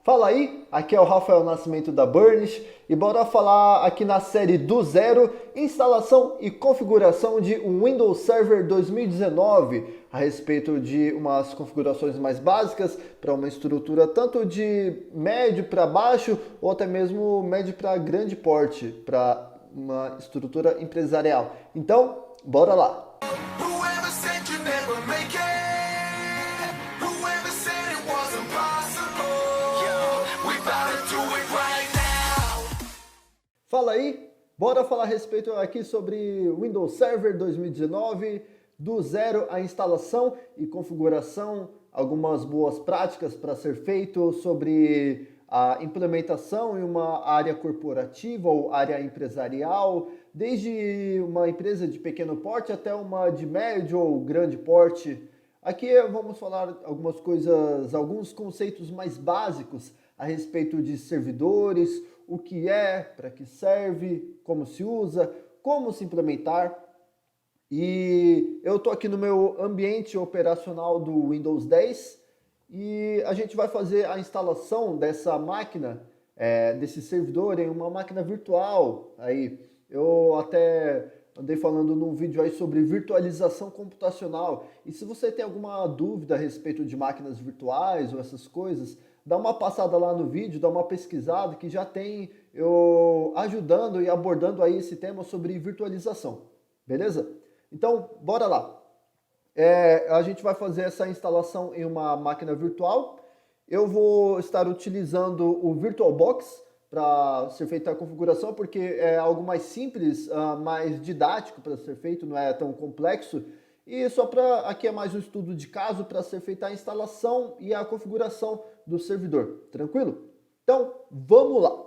Fala aí, aqui é o Rafael Nascimento da Burnish e bora falar aqui na série do zero, instalação e configuração de um Windows Server 2019 a respeito de umas configurações mais básicas para uma estrutura tanto de médio para baixo ou até mesmo médio para grande porte, para uma estrutura empresarial. Então, bora lá! Whoever said you never make it? Whoever said it wasn't possible? Yo, we bout to do it right now. Fala aí, bora falar a respeito aqui sobre Windows Server 2019, do zero a instalação e configuração, algumas boas práticas para ser feito sobre a implementação em uma área corporativa ou área empresarial, desde uma empresa de pequeno porte até uma de médio ou grande porte. Aqui vamos falar algumas coisas, alguns conceitos mais básicos a respeito de servidores, o que é, para que serve, como se usa, como se implementar. E eu estou aqui no meu ambiente operacional do Windows 10 e a gente vai fazer a instalação dessa máquina, desse servidor em uma máquina virtual. Aí eu até andei falando num vídeo aí sobre virtualização computacional. E se você tem alguma dúvida a respeito de máquinas virtuais ou essas coisas, dá uma passada lá no vídeo, dá uma pesquisada que já tem eu ajudando e abordando aí esse tema sobre virtualização. Beleza? Então, bora lá. A gente vai fazer essa instalação em uma máquina virtual. Eu vou estar utilizando o VirtualBox para ser feita a configuração, porque é algo mais simples, mais didático para ser feito, não é tão complexo. E só para aqui é mais um estudo de caso para ser feita a instalação e a configuração do servidor. Tranquilo? Então, vamos lá.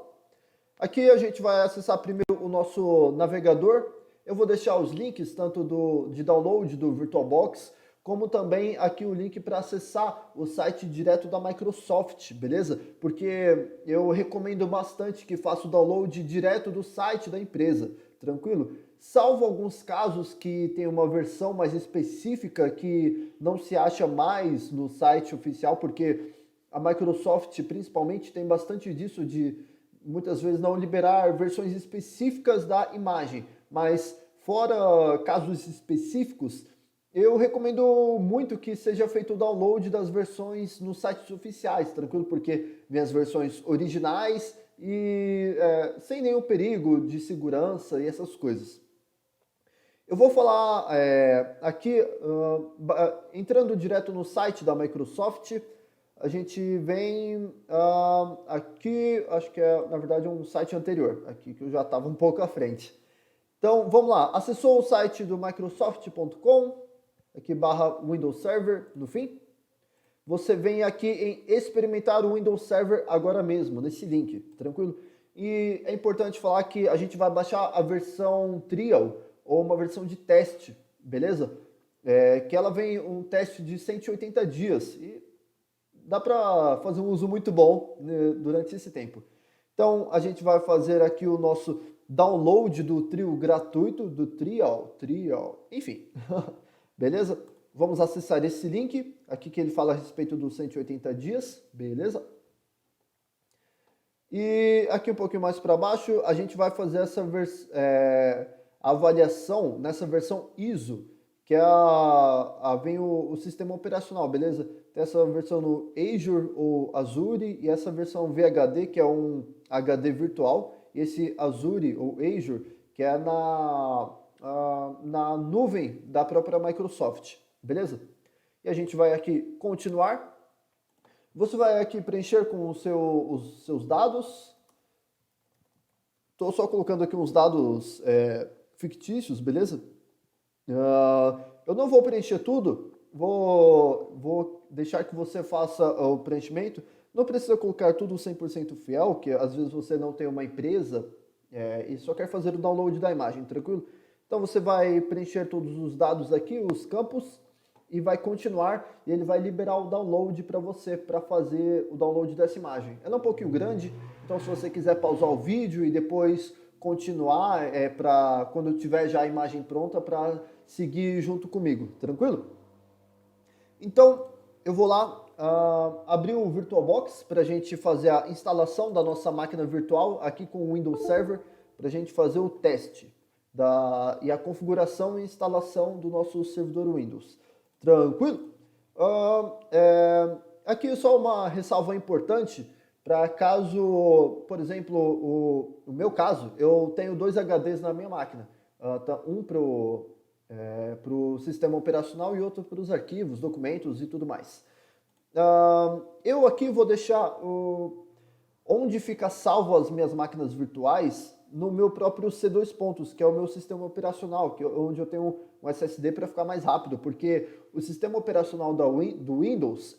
Aqui a gente vai acessar primeiro o nosso navegador. Eu vou deixar os links tanto de download do VirtualBox, como também aqui o link para acessar o site direto da Microsoft, beleza? Porque eu recomendo bastante que faça o download direto do site da empresa, tranquilo? Salvo alguns casos que tem uma versão mais específica que não se acha mais no site oficial, porque a Microsoft principalmente tem bastante disso de muitas vezes não liberar versões específicas da imagem, mas fora casos específicos, eu recomendo muito que seja feito o download das versões nos sites oficiais, tranquilo? Porque vem as versões originais e sem nenhum perigo de segurança e essas coisas. Eu vou falar aqui, entrando direto no site da Microsoft, a gente vem aqui, acho que é na verdade um site anterior, aqui que eu já estava um pouco à frente. Então vamos lá, acessou o site do Microsoft.com, aqui barra Windows Server no fim. Você vem aqui em experimentar o Windows Server agora mesmo, nesse link, tranquilo? E é importante falar que a gente vai baixar a versão Trial, ou uma versão de teste, beleza? Que ela vem um teste de 180 dias e dá para fazer um uso muito bom, né, durante esse tempo. Então a gente vai fazer aqui o nosso download do trio gratuito, do Trial, enfim, beleza? Vamos acessar esse link, aqui que ele fala a respeito dos 180 dias, beleza? E aqui um pouquinho mais para baixo, a gente vai fazer essa avaliação nessa versão ISO, que é vem o sistema operacional, beleza? Tem essa versão no Azure ou Azure e essa versão VHD, que é um HD virtual, e esse Azure ou Azure, que é na nuvem da própria Microsoft, beleza? E a gente vai aqui continuar. Você vai aqui preencher com os seus dados. Estou só colocando aqui uns dados fictícios, beleza? Eu não vou preencher tudo, vou deixar que você faça o preenchimento. Não precisa colocar tudo 100% fiel, que às vezes você não tem uma empresa e só quer fazer o download da imagem, tranquilo? Então você vai preencher todos os dados aqui, os campos, e vai continuar, e ele vai liberar o download para você, para fazer o download dessa imagem. Ela é um pouquinho grande, então se você quiser pausar o vídeo e depois continuar, para quando eu tiver já a imagem pronta, para seguir junto comigo, tranquilo? Então, eu vou lá, abrir o VirtualBox para a gente fazer a instalação da nossa máquina virtual aqui com o Windows Server, para a gente fazer o teste e a configuração e instalação do nosso servidor Windows. Tranquilo? Aqui só uma ressalva importante para caso, por exemplo, o meu caso, eu tenho 2 HDs na minha máquina. Um para o sistema operacional e outro para os arquivos, documentos e tudo mais. Eu aqui vou deixar onde fica salvo as minhas máquinas virtuais no meu próprio C2 pontos, que é o meu sistema operacional, onde eu tenho um SSD para ficar mais rápido, porque o sistema operacional do Windows,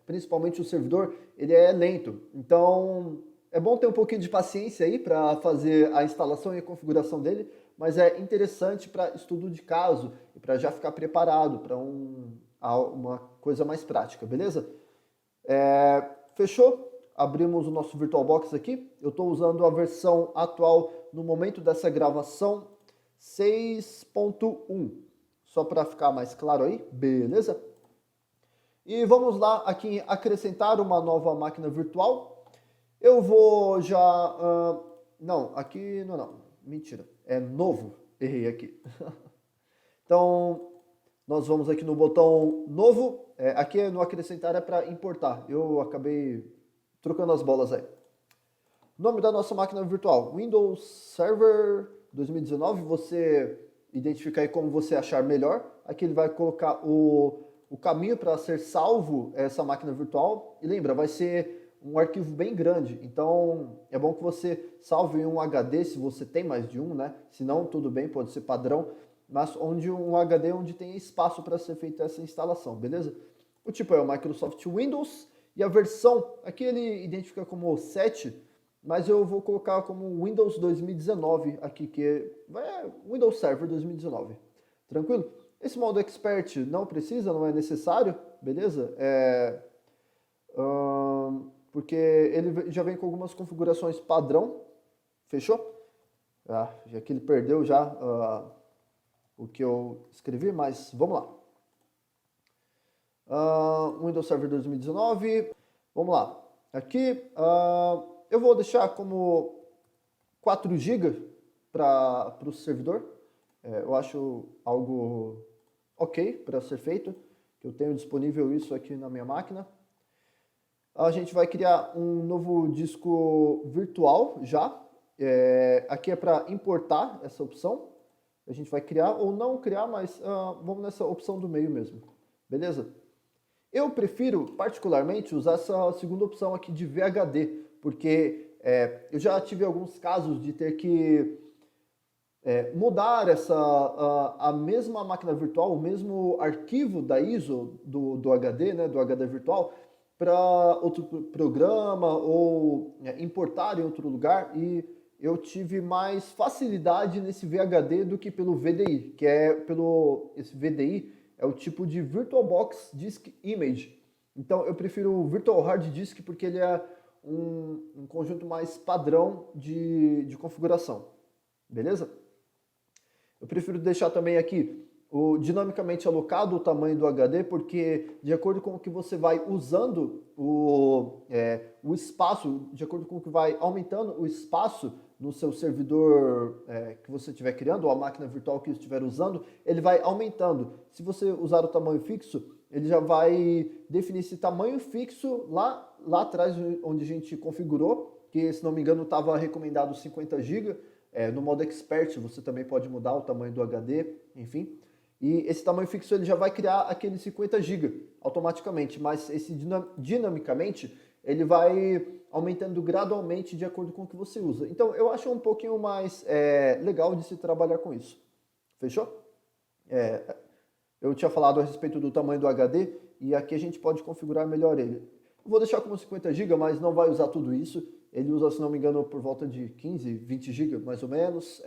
principalmente o servidor, ele é lento. Então, é bom ter um pouquinho de paciência aí para fazer a instalação e a configuração dele, mas é interessante para estudo de caso e para já ficar preparado para uma coisa mais prática, beleza? Fechou? Abrimos o nosso VirtualBox aqui. Eu estou usando a versão atual no momento dessa gravação 6.1, só para ficar mais claro aí, beleza? E vamos lá aqui acrescentar uma nova máquina virtual. Eu vou já... não, aqui não, mentira, é novo, errei aqui. Então, nós vamos aqui no botão novo, aqui no acrescentar é para importar, eu acabei trocando as bolas aí. Nome da nossa máquina virtual, Windows Server 2019, você identifica aí como você achar melhor. Aqui ele vai colocar o caminho para ser salvo essa máquina virtual. E lembra, vai ser um arquivo bem grande, então é bom que você salve em um HD, se você tem mais de um, né? Se não, tudo bem, pode ser padrão, mas um HD onde tem espaço para ser feita essa instalação, beleza? O tipo é o Microsoft Windows e a versão, aqui ele identifica como 7, mas eu vou colocar como Windows 2019 aqui, que é Windows Server 2019. Tranquilo? Esse modo Expert não precisa, não é necessário, beleza? Porque ele já vem com algumas configurações padrão, fechou? Já que ele perdeu já o que eu escrevi, mas vamos lá. Windows Server 2019, vamos lá. Aqui eu vou deixar como 4 GB para o servidor. Eu acho algo ok para ser feito. Eu tenho disponível isso aqui na minha máquina. A gente vai criar um novo disco virtual já. Aqui é para importar essa opção. A gente vai criar ou não criar, mas vamos nessa opção do meio mesmo. Beleza? Eu prefiro particularmente usar essa segunda opção aqui de VHD, porque eu já tive alguns casos de ter que mudar a mesma máquina virtual, o mesmo arquivo da ISO do HD, né, do HD virtual, para outro programa ou importar em outro lugar, e eu tive mais facilidade nesse VHD do que pelo VDI, esse VDI é o tipo de VirtualBox Disk Image. Então eu prefiro o Virtual Hard Disk porque ele é um conjunto mais padrão de configuração. Beleza? Eu prefiro deixar também aqui dinamicamente alocado o tamanho do HD, porque de acordo com o que você vai usando o espaço, de acordo com o que vai aumentando o espaço no seu servidor que você estiver criando, ou a máquina virtual que estiver usando, ele vai aumentando. Se você usar o tamanho fixo, ele já vai definir esse tamanho fixo lá atrás, onde a gente configurou, que se não me engano estava recomendado 50 GB. No modo Expert você também pode mudar o tamanho do HD, enfim. E esse tamanho fixo ele já vai criar aquele 50 GB automaticamente, mas esse dinamicamente ele vai aumentando gradualmente de acordo com o que você usa. Então eu acho um pouquinho mais legal de se trabalhar com isso. Fechou? Eu tinha falado a respeito do tamanho do HD e aqui a gente pode configurar melhor ele. Eu vou deixar como 50 GB, mas não vai usar tudo isso. Ele usa, se não me engano, por volta de 15, 20 GB mais ou menos.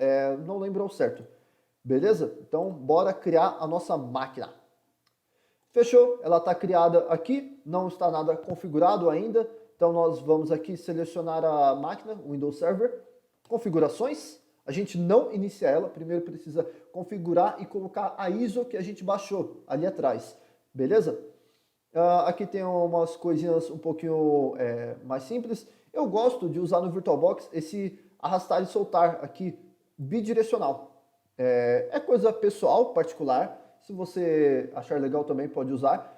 Não lembro ao certo. Beleza? Então, bora criar a nossa máquina. Fechou? Ela está criada aqui, não está nada configurado ainda. Então, nós vamos aqui selecionar a máquina, o Windows Server, configurações. A gente não inicia ela, primeiro precisa configurar e colocar a ISO que a gente baixou ali atrás. Beleza? Aqui tem umas coisinhas um pouquinho mais simples. Eu gosto de usar no VirtualBox esse arrastar e soltar aqui, bidirecional. É coisa pessoal, particular. Se você achar legal também pode usar.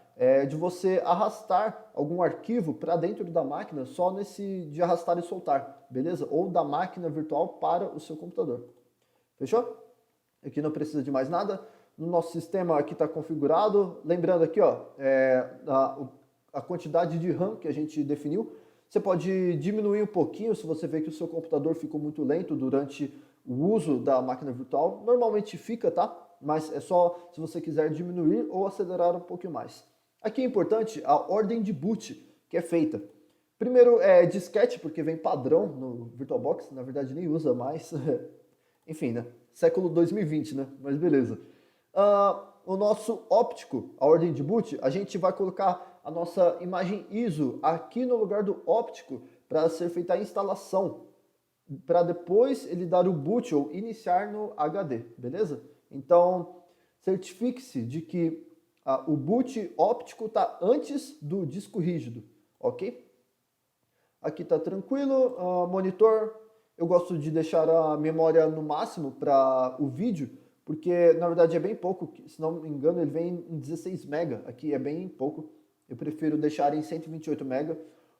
De você arrastar algum arquivo para dentro da máquina só nesse de arrastar e soltar, beleza? Ou da máquina virtual para o seu computador. Fechou? Aqui não precisa de mais nada. No nosso sistema aqui está configurado. Lembrando aqui, ó, a quantidade de RAM que a gente definiu. Você pode diminuir um pouquinho se você vê que o seu computador ficou muito lento durante o uso da máquina virtual. Normalmente fica, tá? Mas é só se você quiser diminuir ou acelerar um pouquinho mais. Aqui é importante a ordem de boot que é feita. Primeiro é disquete, porque vem padrão no VirtualBox. Na verdade nem usa mais. Enfim, né? Século 2020, né? Mas beleza. O nosso óptico, a ordem de boot, a gente vai colocar a nossa imagem ISO aqui no lugar do óptico para ser feita a instalação, para depois ele dar o boot ou iniciar no HD, beleza? Então, certifique-se de que o boot óptico está antes do disco rígido, ok? Aqui está tranquilo, monitor, eu gosto de deixar a memória no máximo para o vídeo, porque na verdade é bem pouco, se não me engano ele vem em 16 MB, aqui é bem pouco, eu prefiro deixar em 128 MB,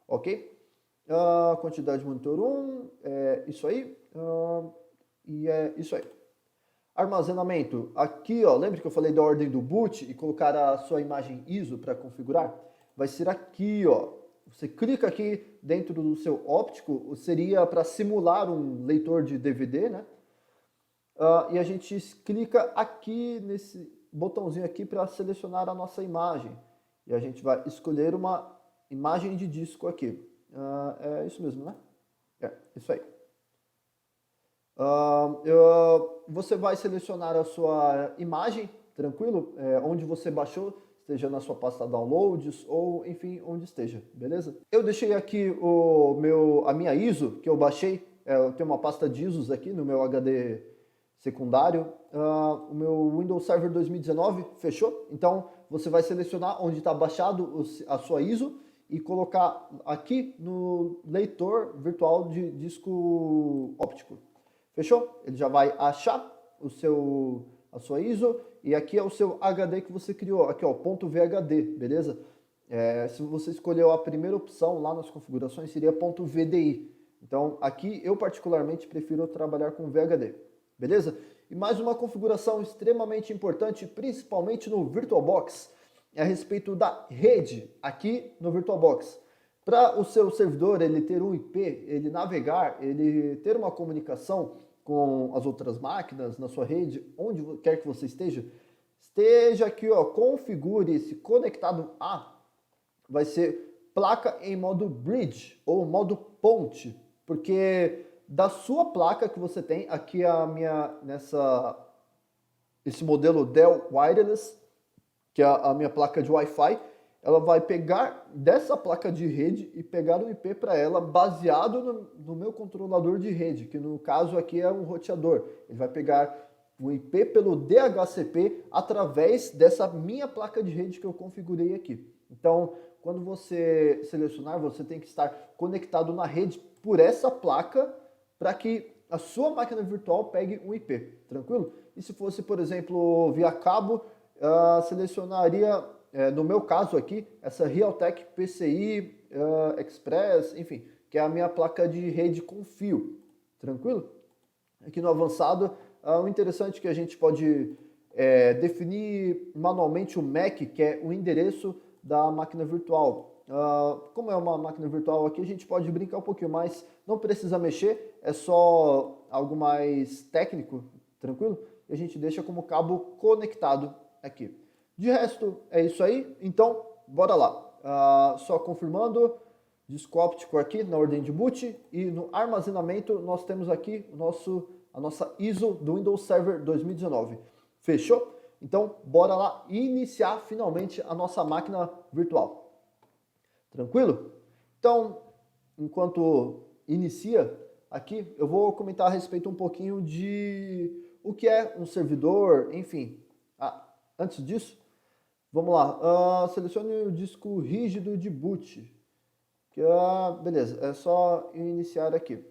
ok? Quantidade de monitor 1, é isso aí, e é isso aí. Armazenamento, aqui ó, lembra que eu falei da ordem do boot e colocar a sua imagem ISO para configurar? Vai ser aqui ó, você clica aqui dentro do seu óptico, seria para simular um leitor de DVD, né? E a gente clica aqui nesse botãozinho aqui para selecionar a nossa imagem. E a gente vai escolher uma imagem de disco aqui. É isso mesmo, né? É, isso aí. Você vai selecionar a sua imagem, tranquilo? Onde você baixou, esteja na sua pasta downloads ou enfim, onde esteja, beleza? Eu deixei aqui a minha ISO que eu baixei, eu tenho uma pasta de ISOs aqui no meu HD secundário, o meu Windows Server 2019 fechou, então você vai selecionar onde está baixado a sua ISO e colocar aqui no leitor virtual de disco óptico. Fechou? Ele já vai achar a sua ISO e aqui é o seu HD que você criou, aqui ó, .VHD, beleza? Se você escolheu a primeira opção lá nas configurações seria .VDI. Então aqui eu particularmente prefiro trabalhar com VHD, beleza? E mais uma configuração extremamente importante, principalmente no VirtualBox, é a respeito da rede aqui no VirtualBox. Para o seu servidor ele ter um IP, ele navegar, ele ter uma comunicação com as outras máquinas na sua rede, onde quer que você esteja aqui, ó, configure esse conectado a, vai ser placa em modo bridge ou modo ponte, porque da sua placa que você tem, aqui esse modelo Dell Wireless, que é a minha placa de Wi-Fi, ela vai pegar dessa placa de rede e pegar o IP para ela baseado no meu controlador de rede, que no caso aqui é um roteador. Ele vai pegar o IP pelo DHCP através dessa minha placa de rede que eu configurei aqui. Então, quando você selecionar, você tem que estar conectado na rede por essa placa para que a sua máquina virtual pegue um IP, tranquilo? E se fosse, por exemplo, via cabo, selecionaria, no meu caso aqui, essa Realtek PCI Express, enfim, que é a minha placa de rede com fio, tranquilo? Aqui no avançado, o interessante é que a gente pode definir manualmente o MAC, que é o endereço da máquina virtual. Como é uma máquina virtual aqui, a gente pode brincar um pouquinho mais, não precisa mexer, é só algo mais técnico, tranquilo? E a gente deixa como cabo conectado aqui. De resto, é isso aí, então, bora lá. Só confirmando, disco óptico aqui na ordem de boot e no armazenamento nós temos aqui a nossa ISO do Windows Server 2019. Fechou? Então, bora lá iniciar finalmente a nossa máquina virtual. Tranquilo? Então, enquanto inicia aqui, eu vou comentar a respeito um pouquinho de o que é um servidor, enfim. Antes disso, Vamos lá, selecione o disco rígido de boot. Beleza, é só iniciar aqui.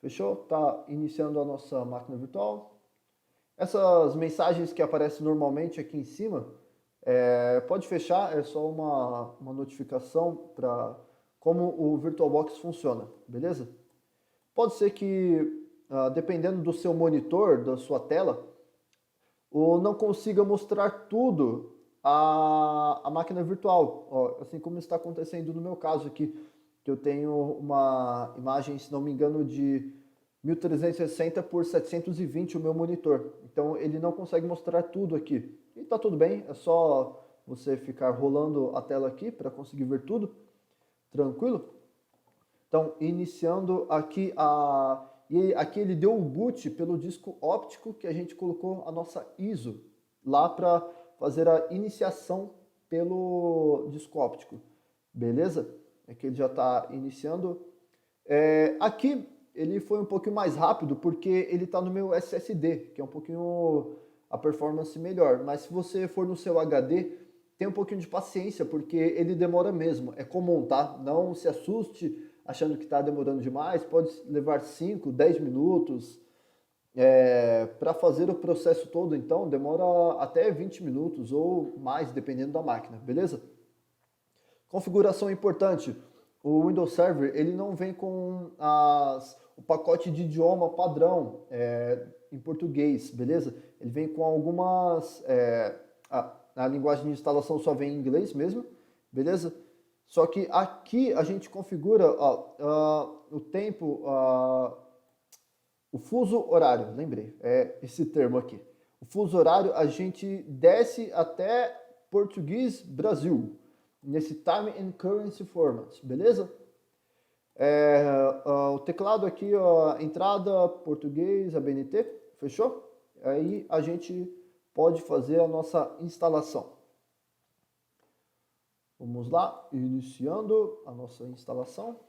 Fechou? Tá iniciando a nossa máquina virtual. Essas mensagens que aparecem normalmente aqui em cima, pode fechar, é só uma notificação para como o VirtualBox funciona, beleza? Pode ser que, dependendo do seu monitor, da sua tela, ou não consiga mostrar tudo a máquina virtual, ó, assim como está acontecendo no meu caso aqui, que eu tenho uma imagem, se não me engano, de 1360 por 720 o meu monitor. Então ele não consegue mostrar tudo aqui. E tá tudo bem, é só você ficar rolando a tela aqui para conseguir ver tudo. Tranquilo? Então, iniciando aqui E aqui ele deu o boot pelo disco óptico que a gente colocou a nossa ISO lá para fazer a iniciação pelo disco óptico. Beleza? Aqui ele já está iniciando. Aqui ele foi um pouquinho mais rápido porque ele está no meu SSD, que é um pouquinho a performance melhor. Mas se você for no seu HD, tem um pouquinho de paciência porque ele demora mesmo. É comum, tá? Não se assuste achando que está demorando demais, pode levar 5, 10 minutos. Para fazer o processo todo, então, demora até 20 minutos ou mais, dependendo da máquina, beleza? Configuração importante, o Windows Server ele não vem com o pacote de idioma padrão em português, beleza? Ele vem com algumas... a linguagem de instalação só vem em inglês mesmo, beleza? Só que aqui a gente configura o tempo, o fuso horário, lembrei, é esse termo aqui. O fuso horário a gente desce até português Brasil, nesse Time and Currency Format, beleza? O teclado aqui, entrada, português, ABNT, fechou? Aí a gente pode fazer a nossa instalação. Vamos lá, iniciando a nossa instalação.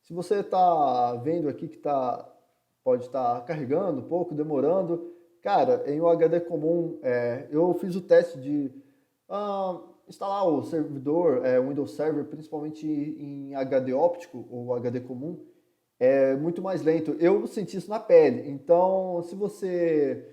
Se você está vendo aqui que pode estar carregando um pouco, demorando, cara, em um HD comum, eu fiz o teste de instalar o servidor, Windows Server, principalmente em HD óptico ou HD comum, é muito mais lento. Eu senti isso na pele. Então, se você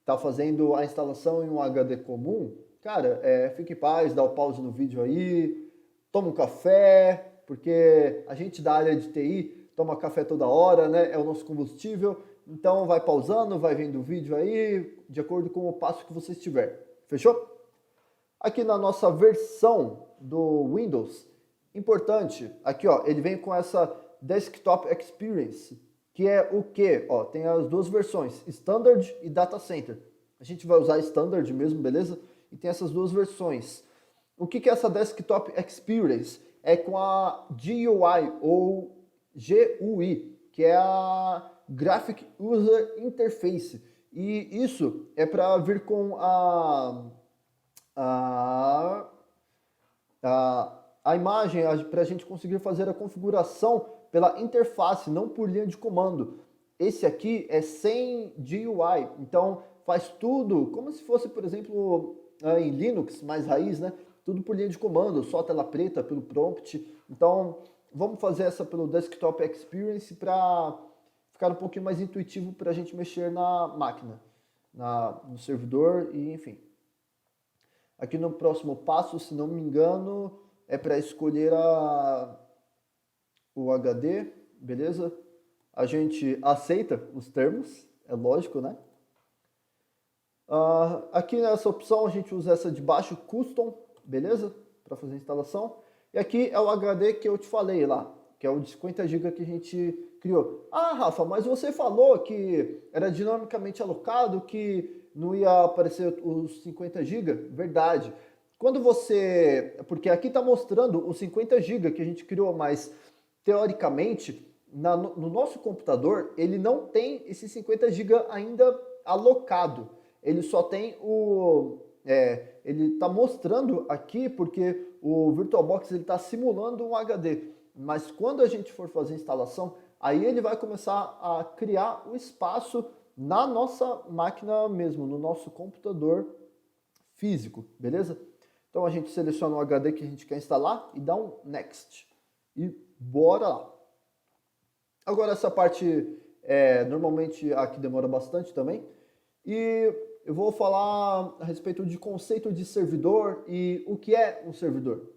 está fazendo a instalação em um HD comum, cara, fique em paz, dá o pause no vídeo aí, toma um café, porque a gente da área de TI toma café toda hora, né? É o nosso combustível. Então vai pausando, vai vendo o vídeo aí, de acordo com o passo que você estiver. Fechou? Aqui na nossa versão do Windows, importante, aqui ó, ele vem com essa Desktop Experience, que é o quê? Ó, tem as duas versões, Standard e Data Center. A gente vai usar Standard mesmo, beleza? E tem essas duas versões. O que é essa Desktop Experience? É com a GUI ou GUI, que é a Graphic User Interface. E isso é para vir com a imagem, para a gente conseguir fazer a configuração pela interface, não por linha de comando. Esse aqui é sem GUI, então faz tudo como se fosse, por exemplo, em Linux, mais raiz, né? Tudo por linha de comando, só tela preta pelo prompt. Então, vamos fazer essa pelo Desktop Experience para ficar um pouquinho mais intuitivo para a gente mexer na máquina, no servidor e enfim. Aqui no próximo passo, se não me engano, é para escolher o HD, beleza? A gente aceita os termos, é lógico, né? Aqui nessa opção a gente usa essa de baixo, Custom, beleza? Para fazer a instalação. E aqui é o HD que eu te falei lá, que é o de 50 GB que a gente criou. Ah, Rafa, mas você falou que era dinamicamente alocado, que não ia aparecer os 50 GB? Verdade. Quando você... Porque aqui está mostrando os 50 GB que a gente criou, mas teoricamente, no nosso computador, ele não tem esses 50 GB ainda alocado. Ele só tem ele está mostrando aqui porque o VirtualBox está simulando um HD. Mas quando a gente for fazer a instalação, aí ele vai começar a criar o espaço na nossa máquina mesmo, no nosso computador físico, beleza? Então a gente seleciona o HD que a gente quer instalar e dá um Next. E bora lá. Agora essa parte normalmente aqui demora bastante também. E eu vou falar a respeito de conceito de servidor e o que é um servidor.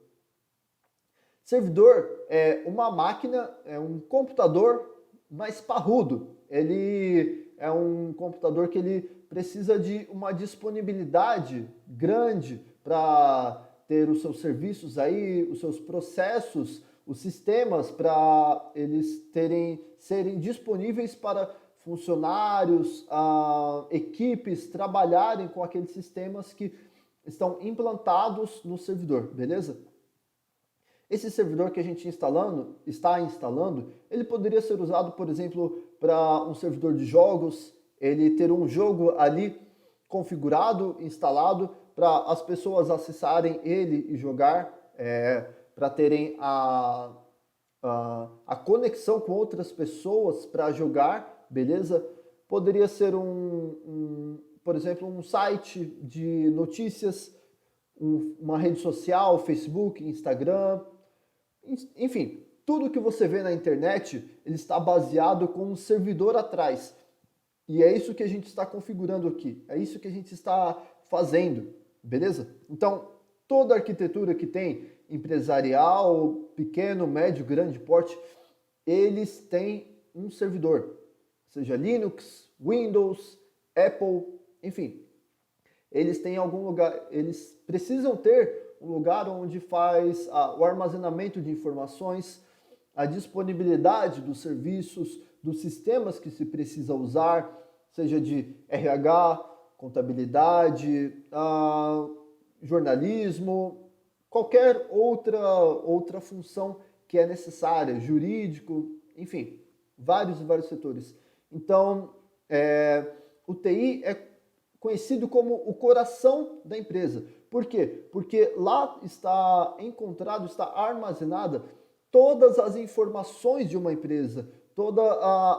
Servidor é uma máquina, é um computador mais parrudo. Ele é um computador que ele precisa de uma disponibilidade grande para ter os seus serviços aí, os seus processos, os sistemas para eles serem disponíveis para funcionários, equipes trabalharem com aqueles sistemas que estão implantados no servidor, beleza? Esse servidor que a gente está instalando, ele poderia ser usado, por exemplo, para um servidor de jogos, ele ter um jogo ali configurado, instalado, para as pessoas acessarem ele e jogar, para terem a conexão com outras pessoas para jogar, beleza? Poderia ser por exemplo, um site de notícias, uma rede social, Facebook, Instagram, enfim, tudo que você vê na internet, ele está baseado com um servidor atrás. E é isso que a gente está configurando aqui, é isso que a gente está fazendo, beleza? Então, toda arquitetura que tem, empresarial, pequeno, médio, grande porte, eles têm um servidor, seja Linux, Windows, Apple, enfim. Eles têm algum lugar, eles precisam ter um lugar onde faz o armazenamento de informações, a disponibilidade dos serviços, dos sistemas que se precisa usar, seja de RH, contabilidade, jornalismo, qualquer outra função que é necessária, jurídico, enfim, vários setores. Então, o TI é conhecido como o coração da empresa. Por quê? Porque lá está armazenada todas as informações de uma empresa, todas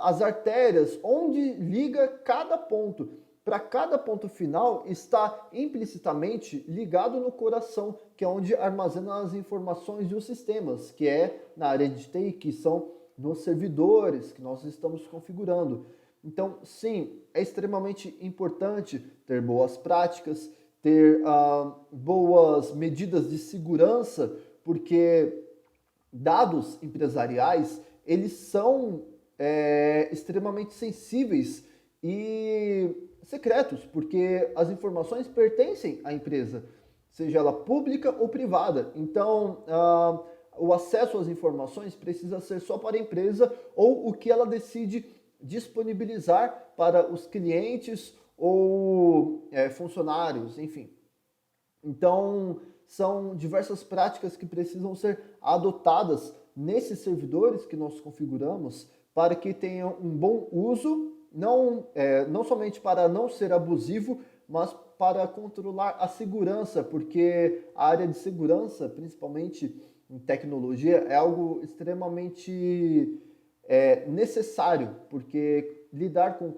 as artérias, onde liga cada ponto. Para cada ponto final está implicitamente ligado no coração, que é onde armazena as informações dos sistemas, que é na área de TI, que são nos servidores que nós estamos configurando. Então, sim, é extremamente importante ter boas práticas, ter boas medidas de segurança, porque dados empresariais, eles são extremamente sensíveis e secretos, porque as informações pertencem à empresa, seja ela pública ou privada. Então, o acesso às informações precisa ser só para a empresa ou o que ela decide disponibilizar para os clientes ou funcionários, enfim. Então, são diversas práticas que precisam ser adotadas nesses servidores que nós configuramos para que tenham um bom uso, não somente para não ser abusivo, mas para controlar a segurança, porque a área de segurança, principalmente em tecnologia, é algo extremamente necessário, porque lidar com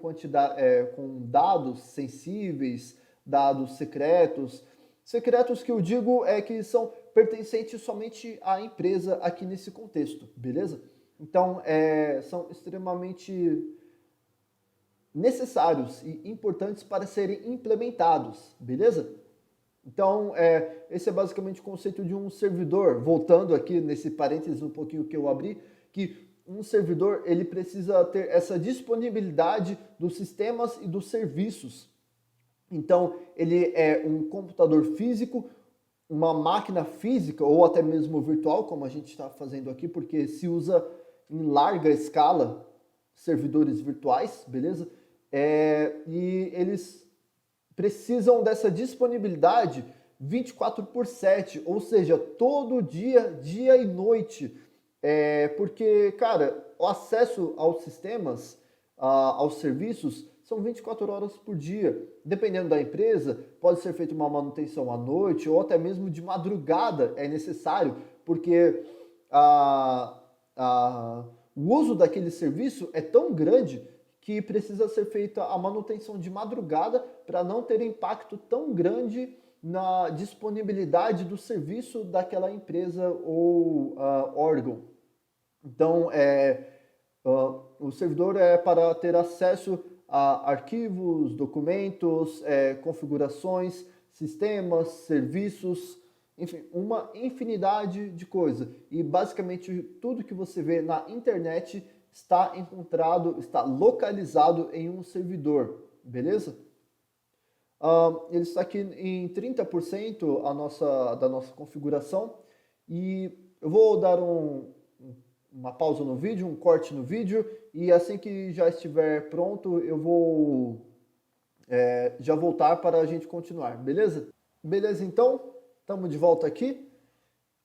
com dados sensíveis, dados secretos que eu digo que são pertencentes somente à empresa aqui nesse contexto, beleza? Então, são extremamente necessários e importantes para serem implementados, beleza? Então, esse é basicamente o conceito de um servidor. Voltando aqui nesse parênteses um pouquinho que eu abri, que um servidor ele precisa ter essa disponibilidade dos sistemas e dos serviços. Então, ele é um computador físico, uma máquina física ou até mesmo virtual, como a gente está fazendo aqui, porque se usa em larga escala servidores virtuais, beleza? E eles precisam dessa disponibilidade 24/7, ou seja, todo dia, dia e noite. Porque, cara, o acesso aos sistemas, aos serviços, são 24 horas por dia. Dependendo da empresa, pode ser feita uma manutenção à noite ou até mesmo de madrugada é necessário, porque o uso daquele serviço é tão grande que precisa ser feita a manutenção de madrugada para não ter impacto tão grande na disponibilidade do serviço daquela empresa ou órgão. Então, o servidor é para ter acesso a arquivos, documentos, configurações, sistemas, serviços, enfim, uma infinidade de coisas. E basicamente tudo que você vê na internet está está localizado em um servidor, beleza? Ele está aqui em 30% da nossa configuração e eu vou dar uma pausa no vídeo, um corte no vídeo e assim que já estiver pronto eu vou já voltar para a gente continuar, beleza? Beleza, então, estamos de volta aqui.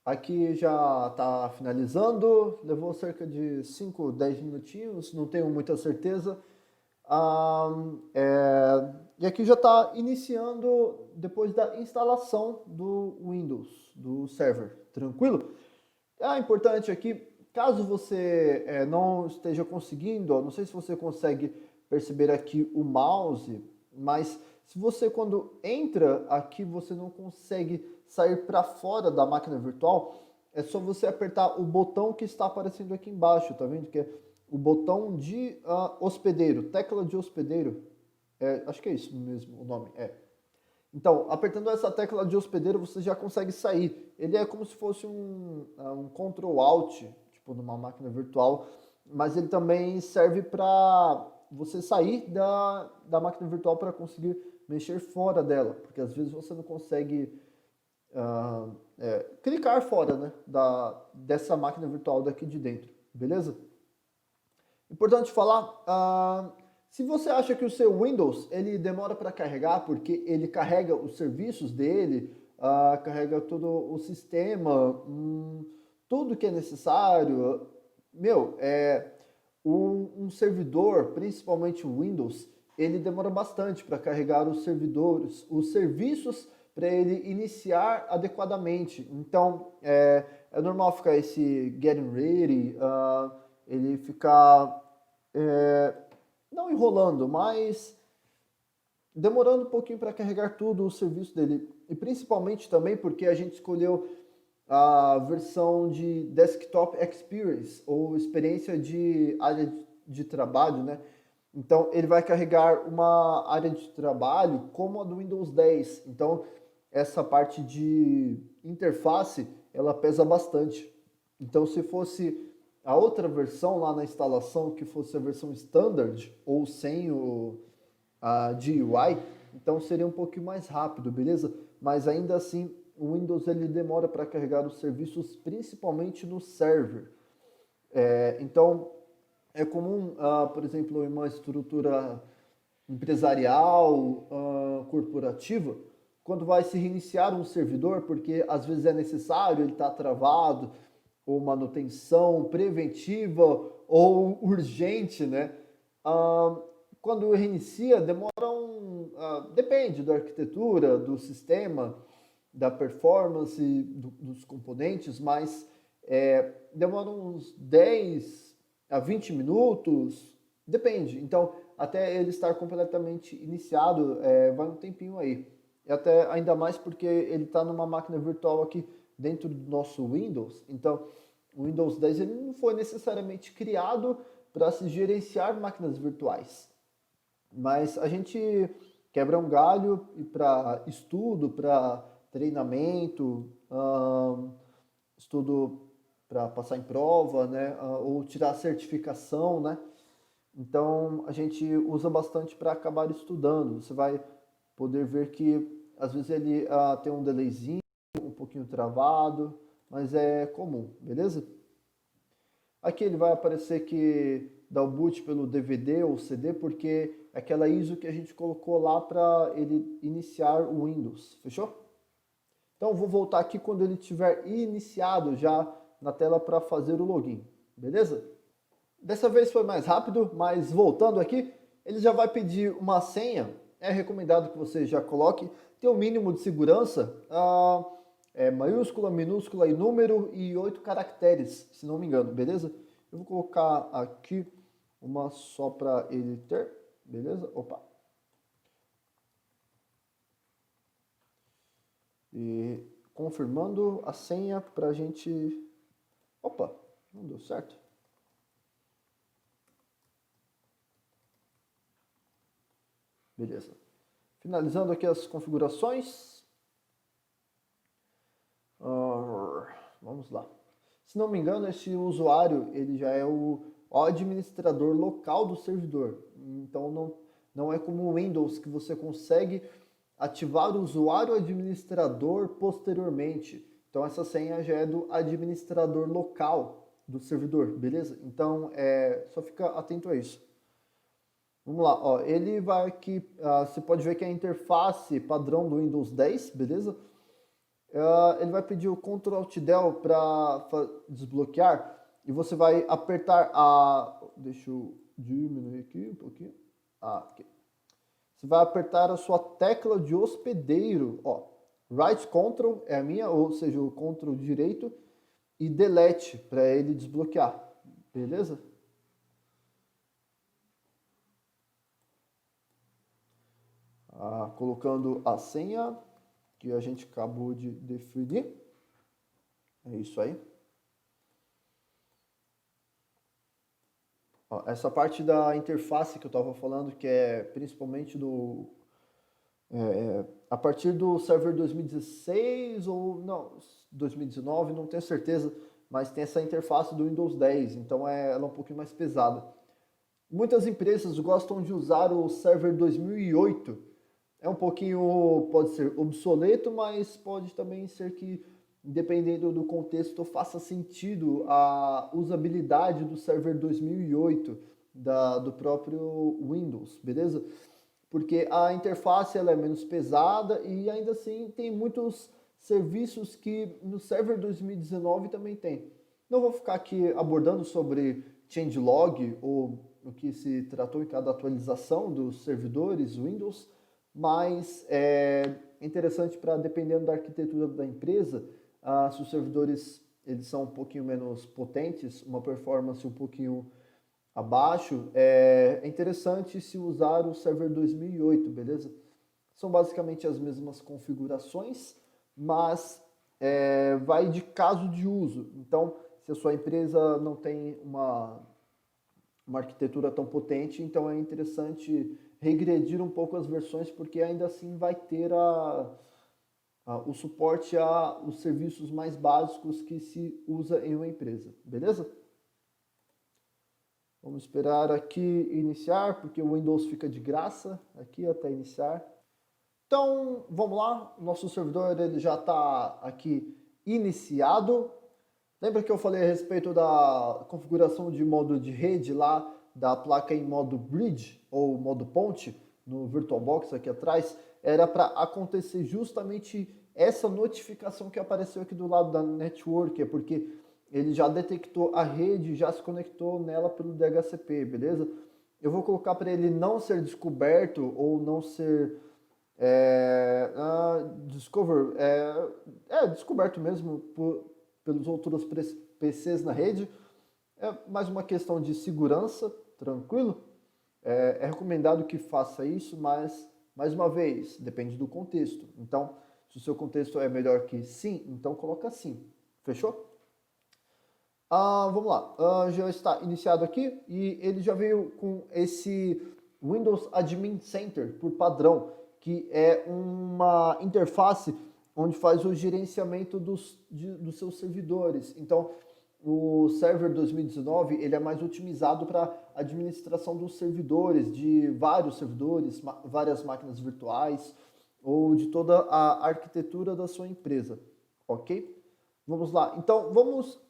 Aqui já está finalizando, levou cerca de 5, 10 minutinhos, não tenho muita certeza. E aqui já está iniciando depois da instalação do Windows, do server, tranquilo? Importante aqui, caso você não esteja conseguindo, não sei se você consegue perceber aqui o mouse, mas se você quando entra aqui você não consegue sair para fora da máquina virtual, é só você apertar o botão que está aparecendo aqui embaixo, tá vendo? Que é o botão de hospedeiro, tecla de hospedeiro, acho que é isso mesmo o nome, Então, apertando essa tecla de hospedeiro você já consegue sair. Ele é como se fosse um Ctrl Alt, tipo numa máquina virtual, mas ele também serve para você sair da máquina virtual para conseguir mexer fora dela, porque às vezes você não consegue clicar fora, né, dessa máquina virtual daqui de dentro, beleza? Importante falar, se você acha que o seu Windows ele demora para carregar, porque ele carrega os serviços dele, carrega todo o sistema, tudo que é necessário, um servidor, principalmente o Windows, ele demora bastante para carregar os servidores, os serviços para ele iniciar adequadamente. Então, é normal ficar esse getting ready, ele ficar, não enrolando, mas demorando um pouquinho para carregar tudo o serviço dele. E principalmente também porque a gente escolheu a versão de Desktop Experience, ou experiência de área de trabalho, né? Então, ele vai carregar uma área de trabalho como a do Windows 10. Então, essa parte de interface, ela pesa bastante. Então, se fosse a outra versão lá na instalação, que fosse a versão Standard, ou sem a GUI, então seria um pouquinho mais rápido, beleza? Mas ainda assim, o Windows ele demora para carregar os serviços, principalmente no server. Então, é comum, por exemplo, em uma estrutura empresarial, corporativa, quando vai se reiniciar um servidor, porque às vezes é necessário, ele está travado, ou manutenção preventiva ou urgente, né? Quando reinicia, depende da arquitetura, do sistema, da performance, dos componentes, mas demora uns 10 a 20 minutos, depende. Então, até ele estar completamente iniciado, vai um tempinho aí. E até ainda mais porque ele está numa máquina virtual aqui dentro do nosso Windows. Então, o Windows 10 ele não foi necessariamente criado para se gerenciar máquinas virtuais. Mas a gente quebra um galho e para estudo, para treinamento, estudo para passar em prova, né, ou tirar certificação, né? Então a gente usa bastante para acabar estudando. Você vai poder ver que às vezes ele tem um delayzinho, um pouquinho travado, mas é comum, beleza? Aqui ele vai aparecer que dá o boot pelo DVD ou CD, porque é aquela ISO que a gente colocou lá para ele iniciar o Windows, fechou? Então vou voltar aqui quando ele tiver iniciado já na tela para fazer o login, beleza? Dessa vez foi mais rápido, mas voltando aqui, ele já vai pedir uma senha. É recomendado que você já coloque, tem um mínimo de segurança, maiúscula, minúscula e número e 8 caracteres, se não me engano, beleza? Eu vou colocar aqui uma só para ele ter, beleza? Opa. E confirmando a senha para a gente... Opa, não deu certo. Beleza. Finalizando aqui as configurações. Vamos lá. Se não me engano, esse usuário ele já é o administrador local do servidor. Então não é como o Windows que você consegue ativar o usuário administrador posteriormente. Então essa senha já é do administrador local do servidor, beleza? Então só fica atento a isso. Vamos lá, ó, ele vai aqui, você pode ver que é a interface padrão do Windows 10, beleza? Ele vai pedir o Ctrl Alt Del para desbloquear e você vai apertar deixa eu diminuir aqui um pouquinho. Aqui. Você vai apertar a sua tecla de hospedeiro, ó, Right Ctrl é a minha, ou seja, o Ctrl direito, e Delete para ele desbloquear, beleza? Colocando a senha que a gente acabou de definir. É isso aí. Ó, essa parte da interface que eu estava falando, que é principalmente a partir do server 2016 ou não, 2019, não tenho certeza, mas tem essa interface do Windows 10, então ela é um pouquinho mais pesada. Muitas empresas gostam de usar o server 2008. É um pouquinho, pode ser obsoleto, mas pode também ser que, dependendo do contexto, faça sentido a usabilidade do server 2008 do próprio Windows, beleza? Porque a interface ela é menos pesada e ainda assim tem muitos serviços que no server 2019 também tem. Não vou ficar aqui abordando sobre changelog ou o que se tratou em cada atualização dos servidores Windows, mas é interessante para, dependendo da arquitetura da empresa, se os servidores eles são um pouquinho menos potentes, uma performance um pouquinho abaixo, é interessante se usar o server 2008, beleza? São basicamente as mesmas configurações, mas vai de caso de uso. Então, se a sua empresa não tem uma arquitetura tão potente, então é interessante regredir um pouco as versões, porque ainda assim vai ter o suporte aos serviços mais básicos que se usa em uma empresa, beleza? Vamos esperar aqui iniciar, porque o Windows fica de graça aqui até iniciar. Então, vamos lá, o nosso servidor ele já está aqui iniciado. Lembra que eu falei a respeito da configuração de modo de rede lá, da placa em modo bridge, ou modo ponte, no VirtualBox aqui atrás? Era para acontecer justamente essa notificação que apareceu aqui do lado da network, é porque ele já detectou a rede, já se conectou nela pelo DHCP, beleza? Eu vou colocar para ele não ser descoberto ou não ser descoberto mesmo pelos outros PCs na rede. É mais uma questão de segurança, tranquilo? É recomendado que faça isso, mas, mais uma vez, depende do contexto. Então, se o seu contexto é melhor que sim, então coloca sim. Fechou? Vamos lá, já está iniciado aqui e ele já veio com esse Windows Admin Center por padrão, que é uma interface onde faz o gerenciamento dos seus servidores. Então, o server 2019 ele é mais otimizado para administração dos servidores, de vários servidores, várias máquinas virtuais ou de toda a arquitetura da sua empresa, ok? Vamos lá, então vamos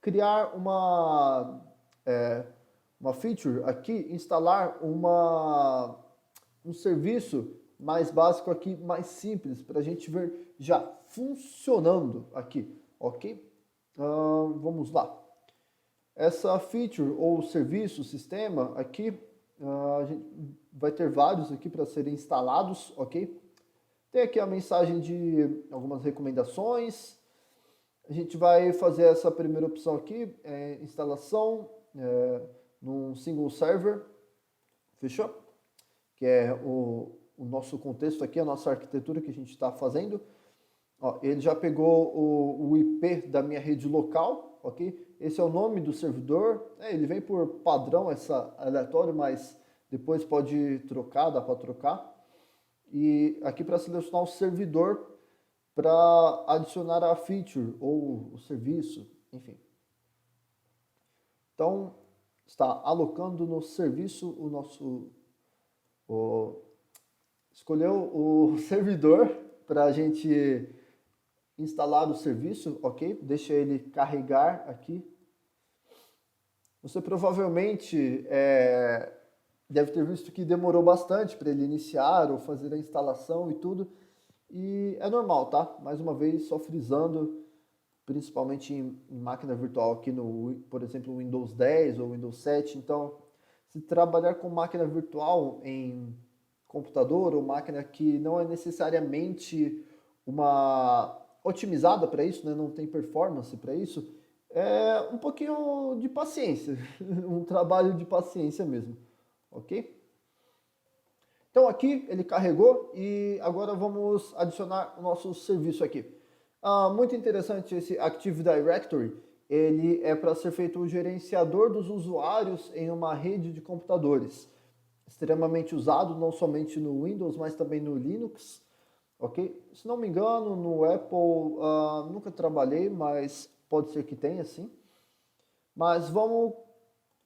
criar uma feature aqui, instalar um serviço mais básico aqui, mais simples, para a gente ver já funcionando aqui, ok? Vamos lá. Essa feature ou serviço, sistema aqui, a gente vai ter vários aqui para serem instalados, ok? Tem aqui a mensagem de algumas recomendações. A gente vai fazer essa primeira opção aqui, instalação num single server, fechou? Que é o nosso contexto aqui, a nossa arquitetura que a gente está fazendo. Ó, ele já pegou o IP da minha rede local, ok? Esse é o nome do servidor. Ele vem por padrão, essa aleatório, mas depois pode trocar, dá para trocar. E aqui para selecionar o servidor para adicionar a feature ou o serviço, enfim. Então, está alocando no serviço o nosso... escolheu o servidor para a gente instalar o serviço, ok? Deixa ele carregar aqui. Você provavelmente deve ter visto que demorou bastante para ele iniciar ou fazer a instalação e tudo. E é normal, tá? Mais uma vez, só frisando, principalmente em máquina virtual aqui no, por exemplo, Windows 10 ou Windows 7. Então, se trabalhar com máquina virtual em computador ou máquina que não é necessariamente uma otimizada para isso, né? Não tem performance para isso, é um pouquinho de paciência, um trabalho de paciência mesmo, ok? Então aqui ele carregou e agora vamos adicionar o nosso serviço aqui. Muito interessante esse Active Directory, ele é para ser feito o gerenciador dos usuários em uma rede de computadores. Extremamente usado, não somente no Windows, mas também no Linux, ok? Se não me engano, no Apple nunca trabalhei, mas pode ser que tenha sim. Mas vamos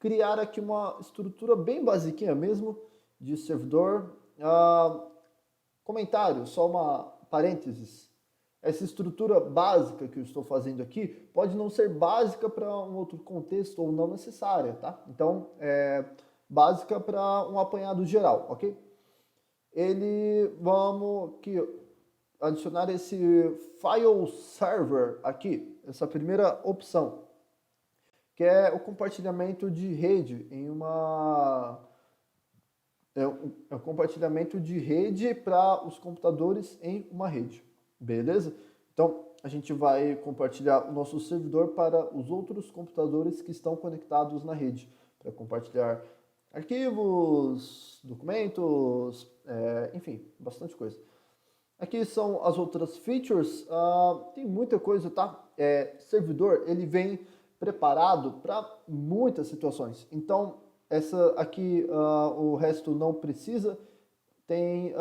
criar aqui uma estrutura bem basiquinha mesmo, de servidor. Comentário, só uma parênteses. Essa estrutura básica que eu estou fazendo aqui pode não ser básica para um outro contexto ou não necessária, tá? Então, básica para um apanhado geral, ok? Vamos aqui adicionar esse file server aqui, essa primeira opção, que é o compartilhamento de rede em uma... É um compartilhamento de rede para os computadores em uma rede, beleza? Então, a gente vai compartilhar o nosso servidor para os outros computadores que estão conectados na rede, para compartilhar arquivos, documentos, enfim, bastante coisa. Aqui são as outras features, tem muita coisa, tá? Servidor, ele vem preparado para muitas situações, então essa aqui, o resto não precisa. Tem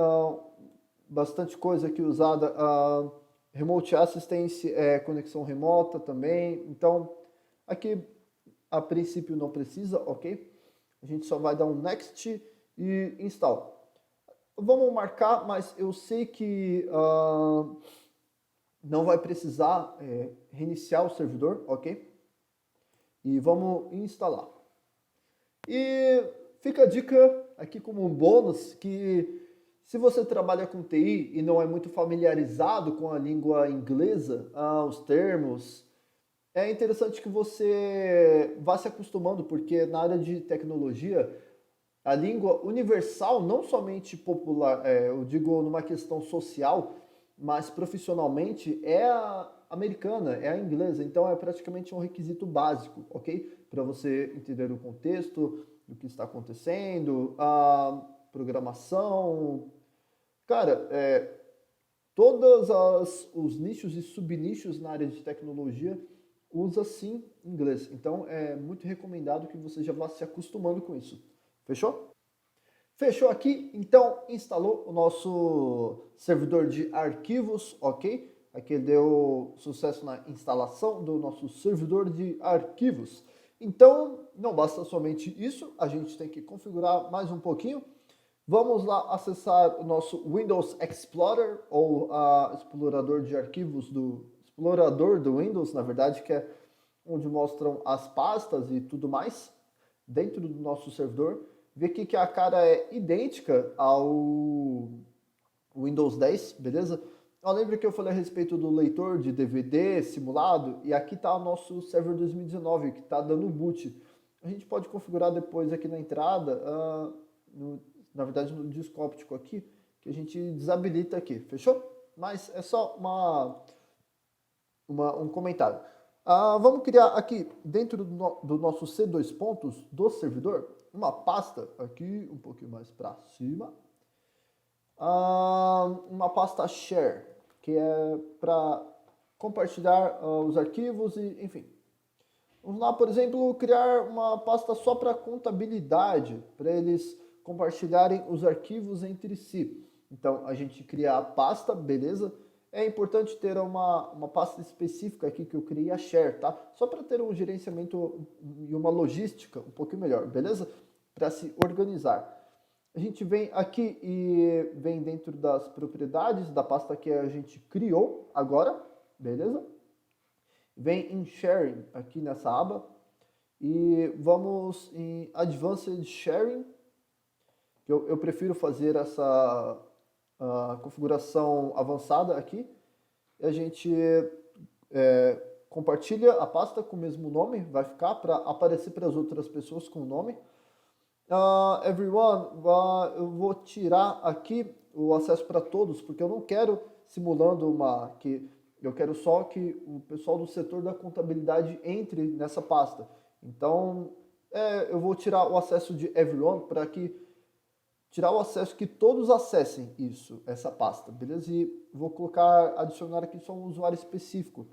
bastante coisa aqui usada, Remote Assistance, conexão remota também. Então, aqui a princípio não precisa, ok? A gente só vai dar um Next e Install. Vamos marcar, mas eu sei que não vai precisar reiniciar o servidor, ok? E vamos instalar. E fica a dica aqui como um bônus que se você trabalha com TI e não é muito familiarizado com a língua inglesa, os termos, é interessante que você vá se acostumando, porque na área de tecnologia, a língua universal, não somente popular, eu digo numa questão social, mas profissionalmente, é a americana, é a inglesa. Então é praticamente um requisito básico, ok? Para você entender o contexto do que está acontecendo, a programação. Cara, todos os nichos e subnichos na área de tecnologia usa sim inglês. Então é muito recomendado que você já vá se acostumando com isso. Fechou? Fechou aqui, então instalou o nosso servidor de arquivos, ok? Aqui deu sucesso na instalação do nosso servidor de arquivos. Então, não basta somente isso, a gente tem que configurar mais um pouquinho. Vamos lá acessar o nosso Windows Explorer, ou explorador de arquivos explorador do Windows, na verdade, que é onde mostram as pastas e tudo mais dentro do nosso servidor. Ver aqui que a cara é idêntica ao Windows 10, beleza? Lembra que eu falei a respeito do leitor de DVD simulado? E aqui está o nosso server 2019, que está dando boot. A gente pode configurar depois aqui na entrada, na verdade no disco óptico aqui, que a gente desabilita aqui, fechou? Mas é só um comentário. Vamos criar aqui, dentro do nosso C2 pontos do servidor, uma pasta, aqui um pouquinho mais para cima, uma pasta share, que é para compartilhar os arquivos e, enfim. Vamos lá, por exemplo, criar uma pasta só para contabilidade, para eles compartilharem os arquivos entre si. Então, a gente cria a pasta, beleza? É importante ter uma pasta específica aqui que eu criei a share, tá? Só para ter um gerenciamento e uma logística um pouquinho melhor, beleza? Para se organizar. A gente vem aqui e vem dentro das propriedades da pasta que a gente criou agora, beleza? Vem em Sharing aqui nessa aba e vamos em Advanced Sharing, que eu prefiro fazer essa configuração avançada aqui. E a gente compartilha a pasta com o mesmo nome, vai ficar para aparecer para as outras pessoas com o nome. Everyone, eu vou tirar aqui o acesso para todos, porque eu não quero simulando eu quero só que o pessoal do setor da contabilidade entre nessa pasta. Então, eu vou tirar o acesso de everyone para tirar o acesso que todos acessem essa pasta, beleza? E vou adicionar aqui só um usuário específico.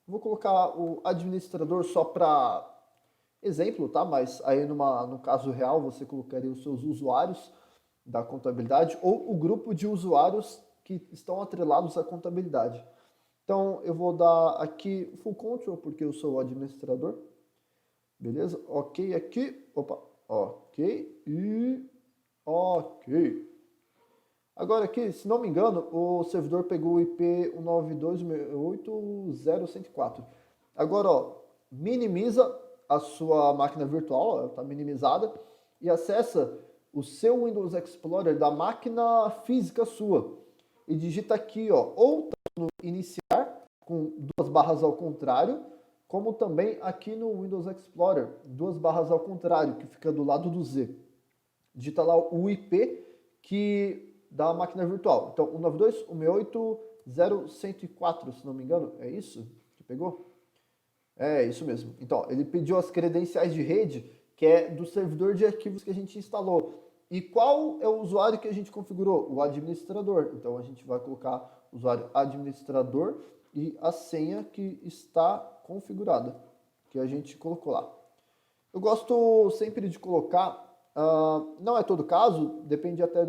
Vou colocar o administrador só para exemplo, tá? Mas aí no caso real você colocaria os seus usuários da contabilidade ou o grupo de usuários que estão atrelados à contabilidade. Então, eu vou dar aqui full control, porque eu sou o administrador. Beleza? Ok aqui. Opa. Ok. E ok. Agora aqui, se não me engano, o servidor pegou o IP 192.168.0.104. Agora, minimiza a sua máquina virtual, ela está minimizada, e acessa o seu Windows Explorer da máquina física sua. E digita aqui, ou no iniciar, com 2 barras ao contrário, como também aqui no Windows Explorer, 2 barras ao contrário, que fica do lado do Z. Digita lá o IP da máquina virtual. Então, 192.168.0.104, se não me engano, é isso que pegou? É isso mesmo. Então, ele pediu as credenciais de rede, que é do servidor de arquivos que a gente instalou. E qual é o usuário que a gente configurou? O administrador. Então, a gente vai colocar o usuário administrador e a senha que está configurada, que a gente colocou lá. Eu gosto sempre de colocar, não é todo caso, depende até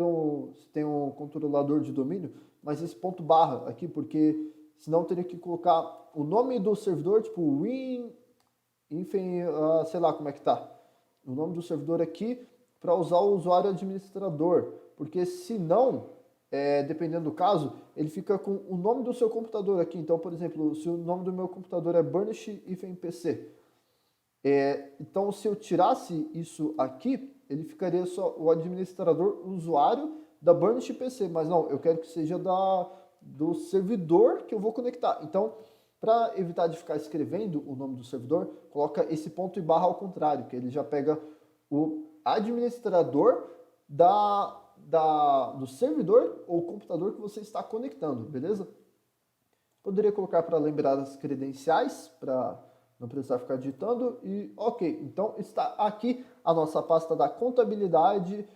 se tem um controlador de domínio, mas esse ponto barra aqui, porque senão eu teria que colocar o nome do servidor, tipo win, enfim, sei lá como é que tá. O nome do servidor aqui para usar o usuário administrador, porque senão, dependendo do caso, ele fica com o nome do seu computador aqui. Então, por exemplo, se o nome do meu computador é Burnish-PC, então se eu tirasse isso aqui, ele ficaria só o administrador usuário da Burnish-PC, mas não, eu quero que seja do servidor que eu vou conectar. Então, para evitar de ficar escrevendo o nome do servidor, coloca esse ponto e barra ao contrário, que ele já pega o administrador do servidor ou computador que você está conectando, beleza? Poderia colocar para lembrar as credenciais, para não precisar ficar digitando. E ok, então está aqui a nossa pasta da contabilidade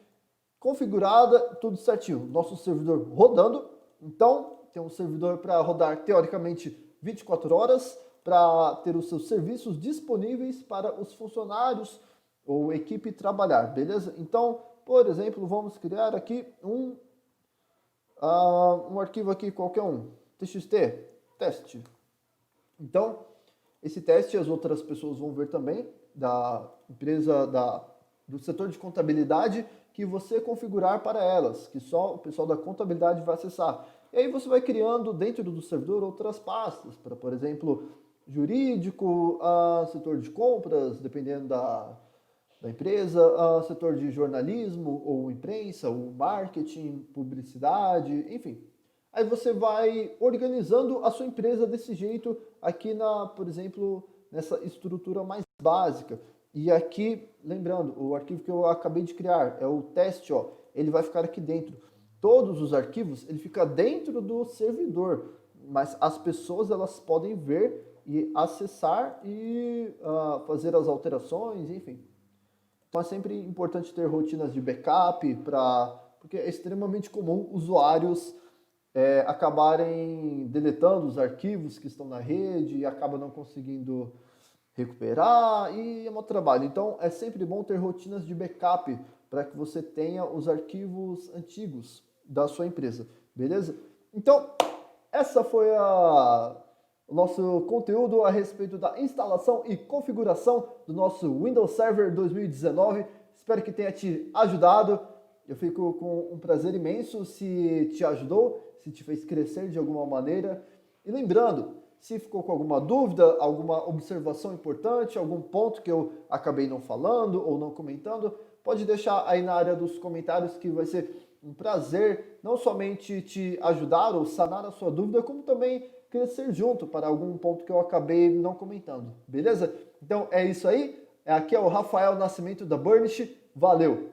configurada, tudo certinho. Nosso servidor rodando. Então, tem um servidor para rodar, teoricamente, 24 horas, para ter os seus serviços disponíveis para os funcionários ou equipe trabalhar, beleza? Então, por exemplo, vamos criar aqui um arquivo aqui, qualquer um, txt, teste. Então, esse teste as outras pessoas vão ver também, da empresa, do setor de contabilidade, que você configurar para elas, que só o pessoal da contabilidade vai acessar. E aí você vai criando dentro do servidor outras pastas, para, por exemplo, jurídico, setor de compras, dependendo da empresa, setor de jornalismo, ou imprensa, ou marketing, publicidade, enfim. Aí você vai organizando a sua empresa desse jeito, aqui por exemplo, nessa estrutura mais básica. E aqui, lembrando, o arquivo que eu acabei de criar é o teste, ele vai ficar aqui dentro. Todos os arquivos, ele fica dentro do servidor. mas as pessoas elas podem ver e acessar e fazer as alterações, enfim. Então é sempre importante ter rotinas de backup, porque é extremamente comum usuários acabarem deletando os arquivos que estão na rede e acabam não conseguindo recuperar e é muito trabalho. Então é sempre bom ter rotinas de backup para que você tenha os arquivos antigos da sua empresa, beleza? Então, essa foi o nosso conteúdo a respeito da instalação e configuração do nosso Windows Server 2019. Espero que tenha te ajudado. Eu fico com um prazer imenso se te ajudou, se te fez crescer de alguma maneira. E lembrando, se ficou com alguma dúvida, alguma observação importante, algum ponto que eu acabei não falando ou não comentando, pode deixar aí na área dos comentários que vai ser um prazer não somente te ajudar ou sanar a sua dúvida, como também crescer junto para algum ponto que eu acabei não comentando, beleza? Então é isso aí, aqui é o Rafael Nascimento da Burnish, valeu!